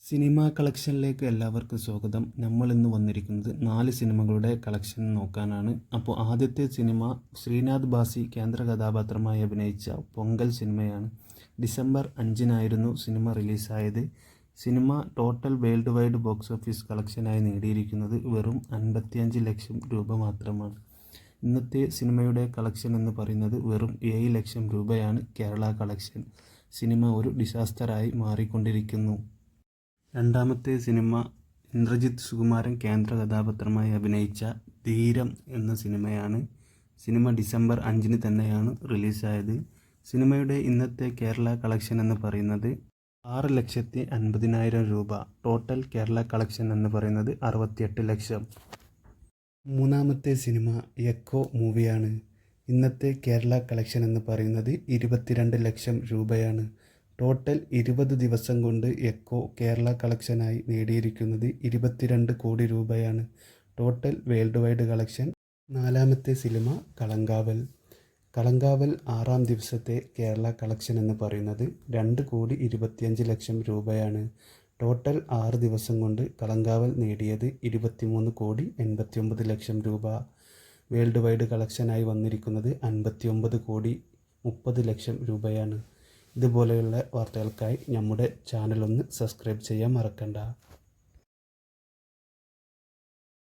Cinema കളക്ഷനിലേക്ക് എല്ലാവർക്കും സ്വാഗതം. നമ്മൾ ഇന്ന് വന്നിരിക്കുന്നത് 4 സിനിമകളുടെ കളക്ഷൻ നോക്കാനാണ്. അപ്പോൾ ആദ്യത്തെ സിനിമ ശ്രീനാഥ് ബാസി കേന്ദ്ര കഥാപാത്രമായി അഭിനയിച്ച പൊങ്കൽ സിനിമയാണ്. ഡിസംബർ 5-നായിരുന്നു സിനിമ റിലീസായത്. സിനിമ total world wide box office കളക്ഷനായി നേടിയിരിക്കുന്നത് വെറും 55 ലക്ഷം രൂപ മാത്രമാണ്. ഇന്നത്തെ സിനിമയുടെ കളക്ഷൻ എന്ന് പറയുന്നത് വെറും 7 ലക്ഷം രൂപയാണ് കേരള കളക്ഷൻ. സിനിമ ഒരു ഡിസാസ്റ്ററായി മാറിക്കൊണ്ടിരിക്കുന്നു. രണ്ടാമത്തെ സിനിമ ഇന്ദ്രജിത്ത് സുകുമാരൻ കേന്ദ്ര കഥാപാത്രമായി അഭിനയിച്ച ധീരം എന്ന സിനിമയാണ്. സിനിമ ഡിസംബർ 5-ന് തന്നെയാണ് റിലീസായത്. സിനിമയുടെ ഇന്നത്തെ കേരള കളക്ഷൻ എന്ന് പറയുന്നത് 6,50,000 രൂപ. ടോട്ടൽ കേരള കളക്ഷൻ എന്ന് പറയുന്നത് 68 ലക്ഷം. മൂന്നാമത്തെ സിനിമ എക്കോ മൂവിയാണ്. ഇന്നത്തെ കേരള കളക്ഷൻ എന്ന് പറയുന്നത് 22 ലക്ഷം രൂപയാണ്. ടോട്ടൽ 20 ദിവസം കൊണ്ട് എക്കോ കേരള കളക്ഷനായി നേടിയിരിക്കുന്നത് 22 കോടി രൂപയാണ്. Total world wide collection. നാലാമത്തെ സിനിമ കളങ്കാവൽ. കളങ്കാവൽ 6-ാം ദിവസത്തെ കേരള കളക്ഷൻ എന്ന് പറയുന്നത് 2,25 ലക്ഷം രൂപയാണ്. ടോട്ടൽ 6 ദിവസം കൊണ്ട് കളങ്കാവൽ നേടിയത് 23,89 ലക്ഷം രൂപ. വേൾഡ് വൈഡ് കളക്ഷനായി വന്നിരിക്കുന്നത് 59,30 ലക്ഷം രൂപയാണ്. ഇതുപോലെയുള്ള വാർത്തകൾക്കായി നമ്മുടെ ചാനൽ ഒന്ന് സബ്സ്ക്രൈബ് ചെയ്യാൻ മറക്കണ്ട.